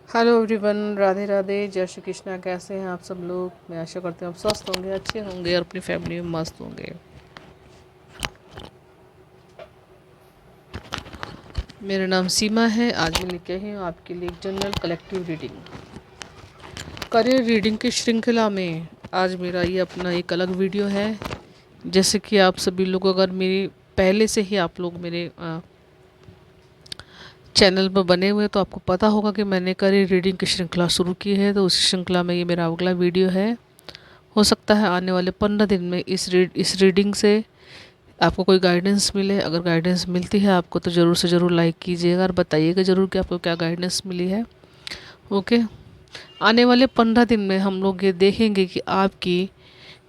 Hello everyone, Radhe Radhe, जय श्री कृष्णा। कैसे हैं आप सब लोग? मैं आशा करती हूँ आप स्वस्थ होंगे, अच्छे होंगे और अपनी फैमिली में मस्त होंगे। मेरा नाम सीमा है। आज मैं लेके आई हूँ आपके लिए एक general collective reading, career reading की श्रृंखला में। आज मेरा ये अपना एक अलग वीडियो है। जैसे कि आप सभी लोग, अगर मेरी पहले से ही आप लोग मेरे चैनल पर बने हुए तो आपको पता होगा कि मैंने करियर रीडिंग की श्रृंखला शुरू की है। तो उस श्रृंखला में ये मेरा अगला वीडियो है। हो सकता है आने वाले 15 दिन में इस रीडिंग से आपको कोई गाइडेंस मिले। अगर गाइडेंस मिलती है आपको तो ज़रूर से ज़रूर लाइक कीजिएगा और बताइएगा ज़रूर कि आपको क्या गाइडेंस मिली है। ओके, आने वाले 15 दिन में हम लोग ये देखेंगे कि आपकी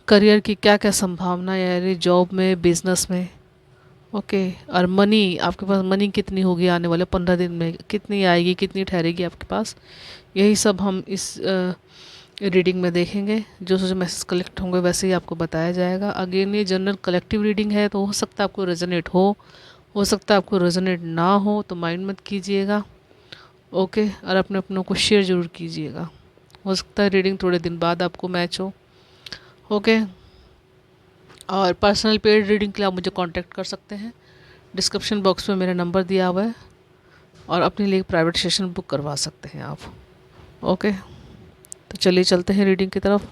करियर की क्या क्या संभावना है, यानी जॉब में, बिजनेस में। ओके, और मनी, आपके पास मनी कितनी होगी आने वाले 15 दिन में, कितनी आएगी, कितनी ठहरेगी आपके पास। यही सब हम इस रीडिंग में देखेंगे। जो जो मैसेज कलेक्ट होंगे वैसे ही आपको बताया जाएगा। अगेन ये जनरल कलेक्टिव रीडिंग है, तो हो सकता है आपको रेजोनेट हो सकता है आपको रेजोनेट ना हो, तो माइंड मत कीजिएगा। ओके, और अपने अपनों को शेयर ज़रूर कीजिएगा। हो सकता है रीडिंग थोड़े दिन बाद आपको मैच हो। ओके, और पर्सनल पेड रीडिंग के लिए आप मुझे कांटेक्ट कर सकते हैं। डिस्क्रिप्शन बॉक्स में मेरा नंबर दिया हुआ है, और अपने लिए प्राइवेट सेशन बुक करवा सकते हैं आप। ओके, तो चलिए चलते हैं रीडिंग की तरफ।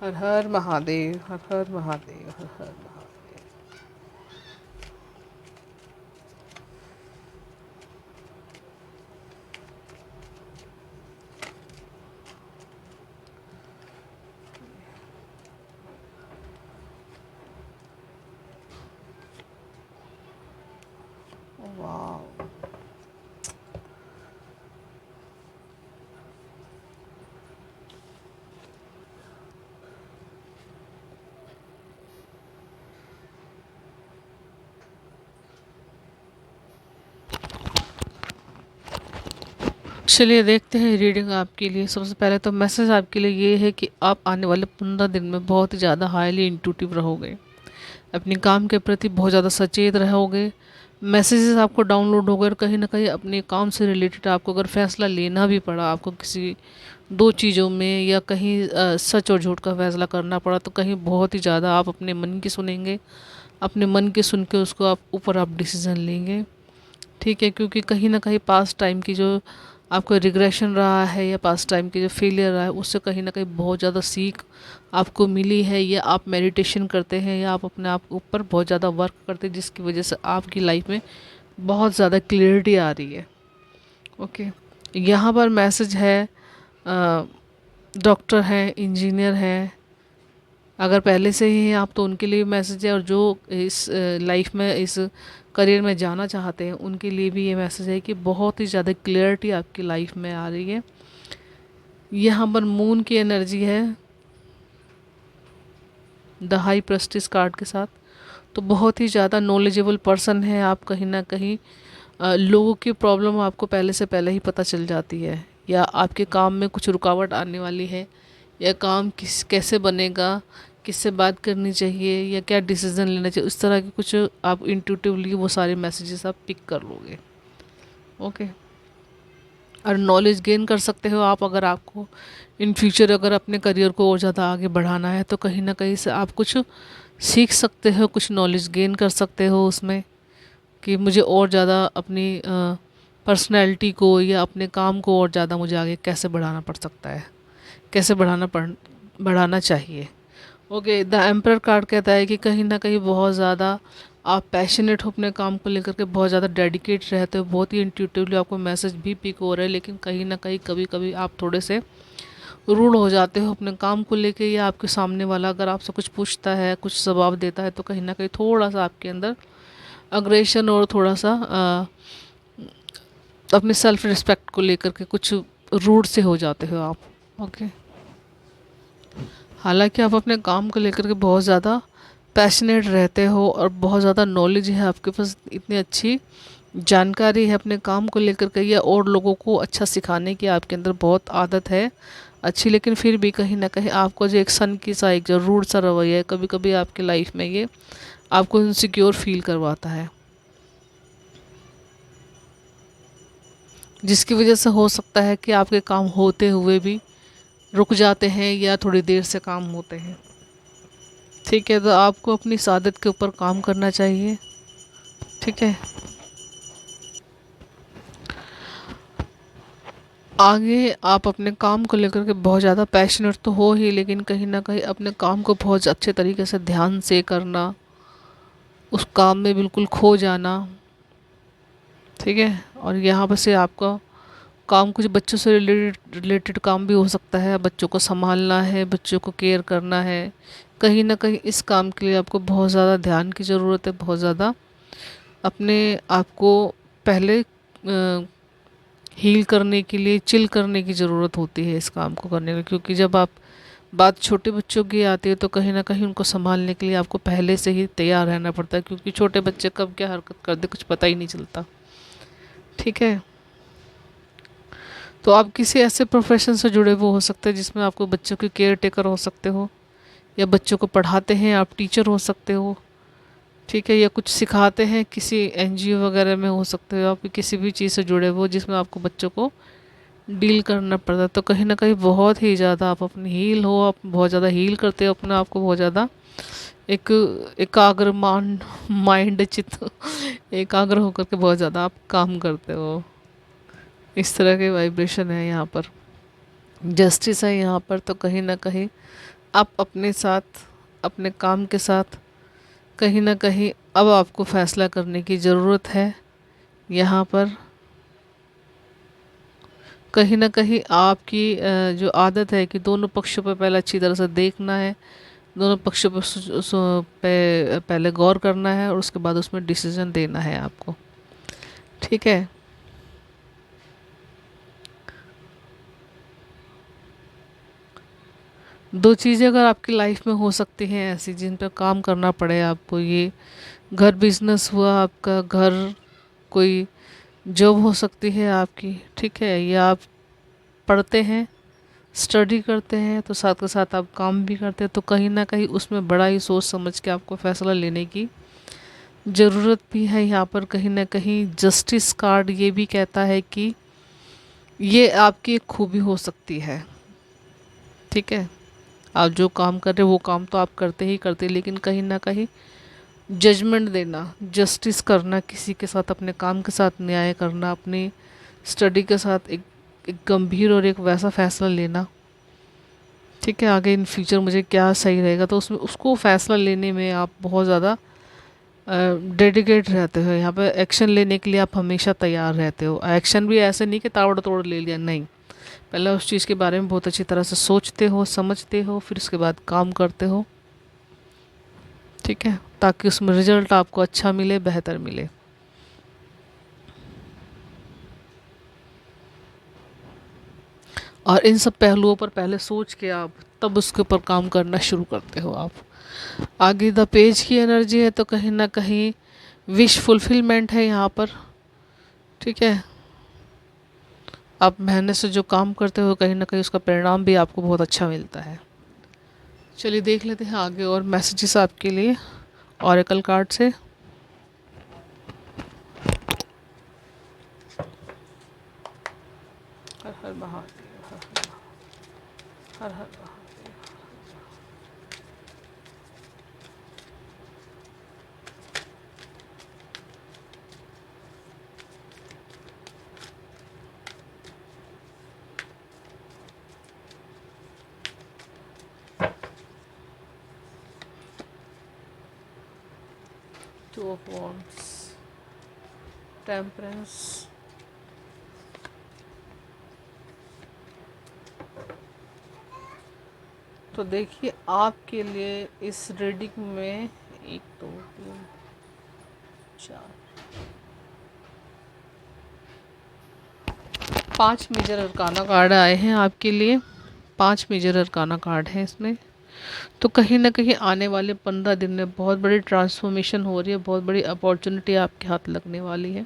हर हर महादेव, हर हर महादेव, हर हर महादेव। वाह, चलिए देखते हैं रीडिंग आपके लिए। सबसे पहले तो मैसेज आपके लिए ये है कि आप आने वाले 15 दिन में बहुत ही ज़्यादा हाईली इंट्यूटिव रहोगे। अपने काम के प्रति बहुत ज़्यादा सचेत रहोगे। मैसेजेस आपको डाउनलोड होगा, और कहीं ना कहीं अपने काम से रिलेटेड आपको अगर फैसला लेना भी पड़ा, आपको किसी दो चीज़ों में, या कहीं सच और झूठ का फैसला करना पड़ा, तो कहीं बहुत ही ज़्यादा आप अपने मन की सुनेंगे। अपने मन की सुन के उसको आप डिसीज़न लेंगे। ठीक है, क्योंकि कहीं ना कहीं पास्ट टाइम की जो आपको रिग्रेशन रहा है, या पास्ट टाइम की जो फेलियर रहा है, उससे कहीं ना कहीं बहुत ज़्यादा सीख आपको मिली है, या आप मेडिटेशन करते हैं, या आप अपने आप ऊपर बहुत ज़्यादा वर्क करते हैं, जिसकी वजह से आपकी लाइफ में बहुत ज़्यादा क्लियरिटी आ रही है। ओके, यहाँ पर मैसेज है, डॉक्टर हैं, इंजीनियर हैं, अगर पहले से ही हैं आप तो उनके लिए मैसेज है, और जो इस लाइफ में, इस करियर में जाना चाहते हैं उनके लिए भी ये मैसेज है कि बहुत ही ज़्यादा क्लियरिटी आपकी लाइफ में आ रही है। यहाँ पर मून की एनर्जी है द हाई प्रेस्टिस कार्ड के साथ। तो बहुत ही ज़्यादा नॉलेजेबल पर्सन है आप। कहीं ना कहीं लोगों की प्रॉब्लम आपको पहले से पहले ही पता चल जाती है, या आपके काम में कुछ रुकावट आने वाली है, या काम कैसे बनेगा, किससे बात करनी चाहिए, या क्या डिसीज़न लेना चाहिए, उस तरह के कुछ आप इंट्यूटिवली वो सारे मैसेजेस आप पिक कर लोगे। ओके, और नॉलेज गेन कर सकते हो आप। अगर आपको इन फ्यूचर अगर अपने करियर को और ज़्यादा आगे बढ़ाना है, तो कहीं ना कहीं से आप कुछ सीख सकते हो, कुछ नॉलेज गेन कर सकते हो उसमें, कि मुझे और ज़्यादा अपनी पर्सनैलिटी को या अपने काम को और ज़्यादा मुझे आगे कैसे बढ़ाना पड़ सकता है, कैसे बढ़ाना चाहिए। ओके, द एम्परर कार्ड कहता है कि कहीं ना कहीं बहुत ज़्यादा आप पैशनेट हो अपने काम को लेकर के, बहुत ज़्यादा डेडिकेट रहते हो, बहुत ही इंट्यूटिवली आपको मैसेज भी पिक हो रहे हैं, लेकिन कहीं ना कहीं कभी कभी आप थोड़े से रूड हो जाते हो अपने काम को लेके, या आपके सामने वाला अगर आपसे कुछ पूछता है, कुछ जवाब देता है, तो कहीं ना कहीं थोड़ा सा आपके अंदर अग्रेशन, और थोड़ा सा अपने सेल्फ रिस्पेक्ट को लेकर के कुछ रूड से हो जाते हो आप। ओके, हालांकि आप अपने काम को लेकर के बहुत ज़्यादा पैशनेट रहते हो, और बहुत ज़्यादा नॉलेज है आपके पास, इतनी अच्छी जानकारी है अपने काम को लेकर के, या और लोगों को अच्छा सिखाने की आपके अंदर बहुत आदत है। अच्छी, लेकिन फिर भी कहीं ना कहीं आपको जो एक सन की सा एक जो रूड सा रवैया है, कभी कभी आपके लाइफ में ये आपको इनसिक्योर फील करवाता है, जिसकी वजह से हो सकता है कि आपके काम होते हुए भी रुक जाते हैं या थोड़ी देर से काम होते हैं। ठीक है, तो आपको अपनी इस आदत के ऊपर काम करना चाहिए। ठीक है, आगे आप अपने काम को लेकर के बहुत ज़्यादा पैशनेट तो हो ही, लेकिन कहीं ना कहीं अपने काम को बहुत अच्छे तरीके से ध्यान से करना, उस काम में बिल्कुल खो जाना। ठीक है, और यहाँ पर से आपका काम कुछ बच्चों से रिलेटेड काम भी हो सकता है, बच्चों को संभालना है, बच्चों को केयर करना है। कहीं ना कहीं इस काम के लिए आपको बहुत ज़्यादा ध्यान की ज़रूरत है, बहुत ज़्यादा अपने आप को पहले हील करने के लिए, चिल करने की ज़रूरत होती है इस काम को करने में, क्योंकि जब आप बात छोटे बच्चों की आती है तो कहीं ना कहीं उनको संभालने के लिए आपको पहले से ही तैयार रहना पड़ता है, क्योंकि छोटे बच्चे कब क्या हरकत कर दे कुछ पता ही नहीं चलता। ठीक है, तो आप किसी ऐसे प्रोफेशन से जुड़े हुए हो सकते हैं जिसमें आपको बच्चों के केयर टेकर हो सकते हो, या बच्चों को पढ़ाते हैं, आप टीचर हो सकते हो। ठीक है, या कुछ सिखाते हैं, किसी एनजीओ वगैरह में हो सकते हो, आप किसी भी चीज़ से जुड़े हुए हो जिसमें आपको बच्चों को डील करना पड़ता है। तो कहीं ना कहीं बहुत ही ज़्यादा आप अपनी हील हो, आप बहुत ज़्यादा हील करते हो अपने आप को, बहुत ज़्यादा एक एकाग्र माइंड चित्त एकाग्र होकर के बहुत ज़्यादा आप काम करते हो। इस तरह के वाइब्रेशन है यहाँ पर, जस्टिस है यहाँ पर। तो कहीं ना कहीं आप अपने साथ, अपने काम के साथ कहीं ना कहीं अब आपको फैसला करने की ज़रूरत है। यहाँ पर कहीं ना कहीं आपकी जो आदत है कि दोनों पक्षों पर पहले अच्छी तरह से देखना है, दोनों पक्षों पर पहले गौर करना है, और उसके बाद उसमें डिसीजन देना है आपको। ठीक है, दो चीज़ें अगर आपकी लाइफ में हो सकती हैं ऐसी जिन पर काम करना पड़े आपको, ये घर बिजनेस हुआ आपका, घर कोई जॉब हो सकती है आपकी। ठीक है, या आप पढ़ते हैं, स्टडी करते हैं, तो साथ के साथ आप काम भी करते हैं, तो कहीं ना कहीं उसमें बड़ा ही सोच समझ के आपको फैसला लेने की ज़रूरत भी है। यहाँ पर कहीं ना कहीं जस्टिस कार्ड ये भी कहता है कि ये आपकी एक खूबी हो सकती है। ठीक है, आप जो काम कर रहे हो वो काम तो आप करते ही करते, लेकिन कहीं ना कहीं जजमेंट देना, जस्टिस करना किसी के साथ, अपने काम के साथ न्याय करना, अपनी स्टडी के साथ एक गंभीर और एक वैसा फैसला लेना। ठीक है, आगे इन फ्यूचर मुझे क्या सही रहेगा, तो उसमें उसको फैसला लेने में आप बहुत ज़्यादा डेडिकेट रहते हो। यहाँ पे एक्शन लेने के लिए आप हमेशा तैयार रहते हो। एक्शन भी ऐसे नहीं कि ताबड़ तोड़ ले लिया, नहीं, पहले उस चीज़ के बारे में बहुत अच्छी तरह से सोचते हो, समझते हो, फिर उसके बाद काम करते हो। ठीक है, ताकि उसमें रिजल्ट आपको अच्छा मिले, बेहतर मिले। और इन सब पहलुओं पर पहले सोच के आप तब उसके ऊपर काम करना शुरू करते हो। आप आगे द पेज की एनर्जी है, तो कहीं ना कहीं विश फुलफिलमेंट है यहाँ पर। ठीक है, आप मेहनत से जो काम करते हो कहीं ना कहीं उसका परिणाम भी आपको बहुत अच्छा मिलता है। चलिए देख लेते हैं आगे और मैसेजेस आपके लिए ऑरेकल कार्ड से। हर हर महादेव, हर हर महादेव। 2 of Wands, टेम्परेंस, तो देखिए आपके लिए इस रीडिंग में 1 2 3 4 5 मेजर अरकाना कार्ड आए हैं आपके लिए। 5 मेजर अरकाना कार्ड हैं इसमें। तो कहीं ना कहीं आने वाले 15 दिन में बहुत बड़ी ट्रांसफॉर्मेशन हो रही है, बहुत बड़ी अपॉर्चुनिटी आपके हाथ लगने वाली है।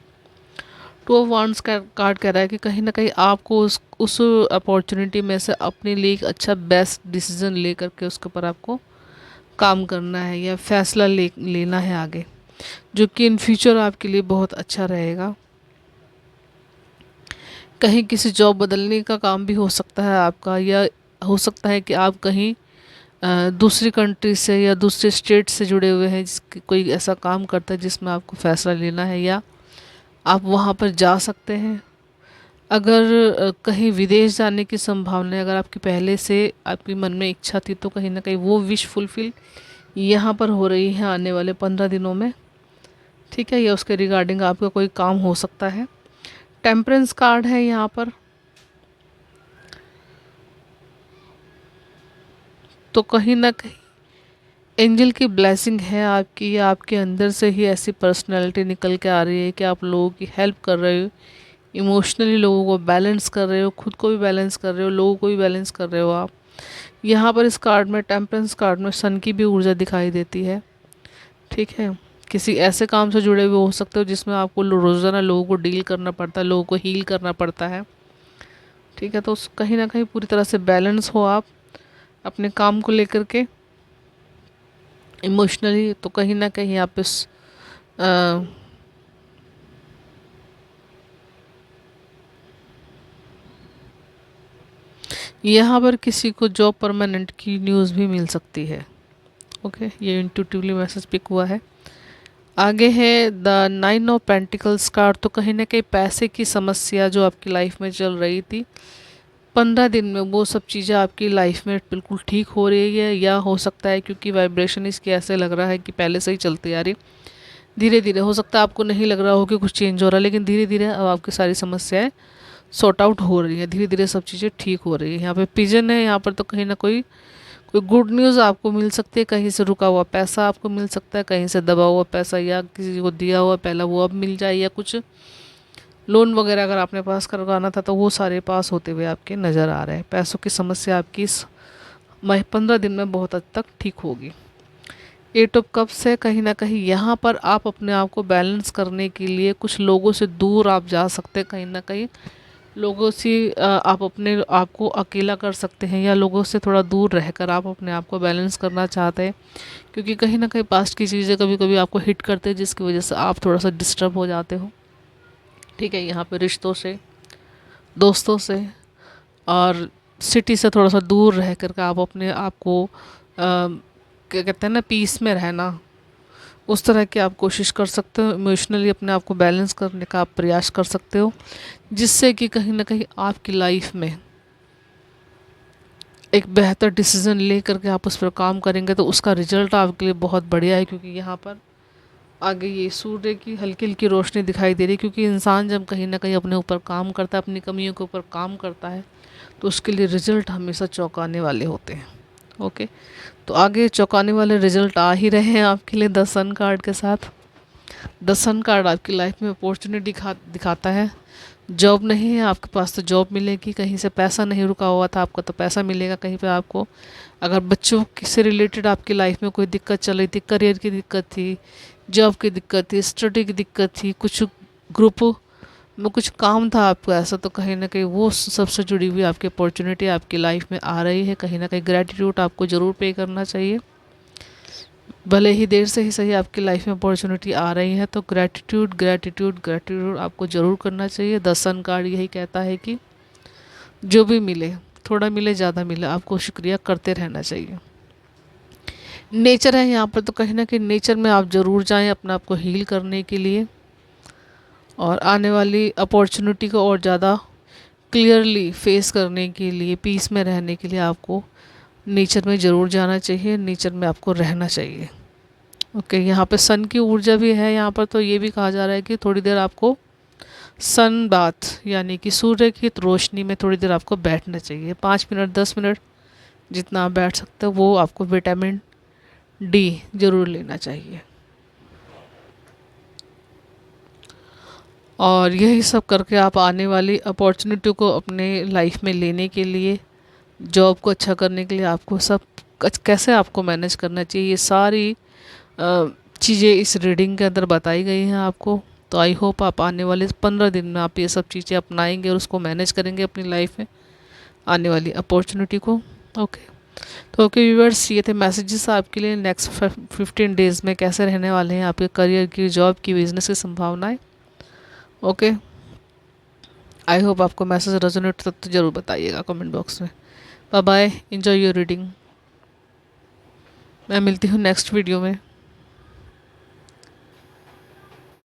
टू ऑफ वांड्स का कार्ड कह रहा है कि कहीं ना कहीं आपको उस अपॉर्चुनिटी में से अपने लिए एक अच्छा बेस्ट डिसीजन ले करके उसके ऊपर आपको काम करना है या फैसला लेना है आगे, जो कि इन फ्यूचर आपके लिए बहुत अच्छा रहेगा। कहीं किसी जॉब बदलने का काम भी हो सकता है आपका, या हो सकता है कि आप कहीं दूसरी कंट्री से या दूसरे स्टेट से जुड़े हुए हैं, जिसकी कोई ऐसा काम करता है जिसमें आपको फ़ैसला लेना है, या आप वहाँ पर जा सकते हैं। अगर कहीं विदेश जाने की संभावना है, अगर आपकी पहले से आपकी मन में इच्छा थी, तो कहीं ना कहीं वो विश फुलफिल यहाँ पर हो रही है आने वाले 15 दिनों में। ठीक है, या उसके रिगार्डिंग आपका कोई काम हो सकता है। टेम्परेंस कार्ड है यहाँ पर, तो कहीं ना कहीं एंजल की ब्लेसिंग है आपकी, या आपके अंदर से ही ऐसी पर्सनैलिटी निकल के आ रही है कि आप लोगों की हेल्प कर रहे हो, इमोशनली लोगों को बैलेंस कर रहे हो, खुद को भी बैलेंस कर रहे हो, लोगों को भी बैलेंस कर रहे हो आप। यहाँ पर इस कार्ड में, टेम्परेंस कार्ड में, सन की भी ऊर्जा दिखाई देती है। ठीक है, किसी ऐसे काम से जुड़े हुए हो सकते हो जिसमें आपको रोज़ाना लोगों को डील करना पड़ता है, लोगों को हील करना पड़ता है। ठीक है, तो कहीं ना कहीं पूरी तरह से बैलेंस हो आप अपने काम को लेकर के इमोशनली, तो कहीं ना कहीं आप इस यहाँ पर किसी को जॉब परमानेंट की न्यूज़ भी मिल सकती है। ओके, ये इंट्यूटिवली मैसेज पिक हुआ है। आगे है द 9 ऑफ पेंटिकल्स कार्ड, तो कहीं ना कहीं पैसे की समस्या जो आपकी लाइफ में चल रही थी 15 दिन में, वो सब चीज़ें आपकी लाइफ में बिल्कुल ठीक हो रही है। या हो सकता है क्योंकि वाइब्रेशन इसकी ऐसे लग रहा है कि पहले से ही चलती आ रही, धीरे धीरे, हो सकता है आपको नहीं लग रहा हो कि कुछ चेंज हो रहा है, लेकिन धीरे धीरे अब आपकी सारी समस्याएं सॉर्ट आउट हो रही है, धीरे धीरे सब चीज़ें ठीक हो रही है। यहाँ पे पिजन है, यहाँ पर तो कहीं ना कोई गुड न्यूज़ आपको मिल सकती है, कहीं से रुका हुआ पैसा आपको मिल सकता है, कहीं से दबा हुआ पैसा या किसी को दिया हुआ पहला वो अब मिल जाए, या कुछ लोन वगैरह अगर आपने पास करवाना था तो वो सारे पास होते हुए आपके नज़र आ रहे हैं। पैसों की समस्या आपकी इस 15 दिन में बहुत हद तक ठीक होगी। 8 ऑफ कप्स है, कहीं ना कहीं यहाँ पर आप अपने आप को बैलेंस करने के लिए कुछ लोगों से दूर आप जा सकते हैं, कहीं ना कहीं लोगों से आप अपने आप को अकेला कर सकते हैं, या लोगों से थोड़ा दूर रहकर आप अपने आप को बैलेंस करना चाहते हैं, क्योंकि कहीं ना कहीं पास्ट की चीज़ें कभी कभी आपको हिट करते हैं, जिसकी वजह से आप थोड़ा सा डिस्टर्ब हो जाते हो। ठीक है, यहाँ पे रिश्तों से, दोस्तों से और सिटी से थोड़ा सा दूर रह कर के आप अपने आप को क्या कहते हैं ना, पीस में रहना, उस तरह की आप कोशिश कर सकते हो। इमोशनली अपने आप को बैलेंस करने का आप प्रयास कर सकते हो, जिससे कि कहीं ना कहीं आपकी लाइफ में एक बेहतर डिसीजन ले करके आप उस पर काम करेंगे तो उसका रिजल्ट आपके लिए बहुत बढ़िया है। क्योंकि यहाँ पर आगे ये सूर्य की हल्की हल्की रोशनी दिखाई दे रही है, क्योंकि इंसान जब कहीं ना कहीं अपने ऊपर काम करता है, अपनी कमियों के ऊपर काम करता है, तो उसके लिए रिजल्ट हमेशा चौंकाने वाले होते हैं। ओके, तो आगे चौंकाने वाले रिजल्ट आ ही रहे हैं आपके लिए द सन कार्ड के साथ। द सन कार्ड आपकी लाइफ में अपॉर्चुनिटी दिखाता है। जॉब नहीं है आपके पास तो जॉब मिलेगी, कहीं से पैसा नहीं रुका हुआ था आपका तो पैसा मिलेगा कहीं पे आपको। अगर बच्चों से रिलेटेड आपकी लाइफ में कोई दिक्कत चल रही थी, करियर की दिक्कत थी, जॉब की दिक्कत थी, स्टडी की दिक्कत थी, कुछ ग्रुप में कुछ काम था आपको ऐसा, तो कहीं ना कहीं वो सबसे जुड़ी हुई आपकी अपॉर्चुनिटी आपकी लाइफ में आ रही है। कहीं ना कहीं ग्रैटिट्यूड आपको ज़रूर पे करना चाहिए, भले ही देर से ही सही आपकी लाइफ में अपॉर्चुनिटी आ रही है, तो ग्रैटिट्यूड ग्रैटिट्यूड ग्रैटिट्यूड आपको ज़रूर करना चाहिए। द सन कार्ड यही कहता है कि जो भी मिले, थोड़ा मिले ज़्यादा मिले, आपको शुक्रिया करते रहना चाहिए। नेचर है यहाँ पर, तो कहीं ना कहीं नेचर में आप ज़रूर जाएं अपने आप को हील करने के लिए, और आने वाली अपॉर्चुनिटी को और ज़्यादा क्लियरली फेस करने के लिए, पीस में रहने के लिए आपको नेचर में ज़रूर जाना चाहिए, नेचर में आपको रहना चाहिए। ओके, यहाँ पे सन की ऊर्जा भी है यहाँ पर, तो ये भी कहा जा रहा है कि थोड़ी देर आपको सन बाथ यानी कि सूर्य की रोशनी में थोड़ी देर आपको बैठना चाहिए, 5 मिनट 10 मिनट जितना आप बैठ सकते हो। वो आपको विटामिन डी ज़रूर लेना चाहिए। और यही सब करके आप आने वाली अपॉर्चुनिटी को अपने लाइफ में लेने के लिए, जॉब को अच्छा करने के लिए आपको सब कैसे आपको मैनेज करना चाहिए, ये सारी चीज़ें इस रीडिंग के अंदर बताई गई हैं आपको। तो आई होप आप आने वाले 15 दिन में आप ये सब चीज़ें अपनाएंगे और उसको मैनेज करेंगे अपनी लाइफ में आने वाली अपॉर्चुनिटी को। ओके, तो ओके व्यूअर्स, ये थे मैसेजेस आपके लिए नेक्स्ट 15 डेज़ में कैसे रहने वाले हैं आपके करियर की, जॉब की, बिजनेस की संभावनाएं। ओके, आई होप आपको मैसेज रेजोनेट तक तो ज़रूर बताइएगा कमेंट बॉक्स में। Bye bye, enjoy your reading. मैं मिलती हूँ नेक्स्ट वीडियो में।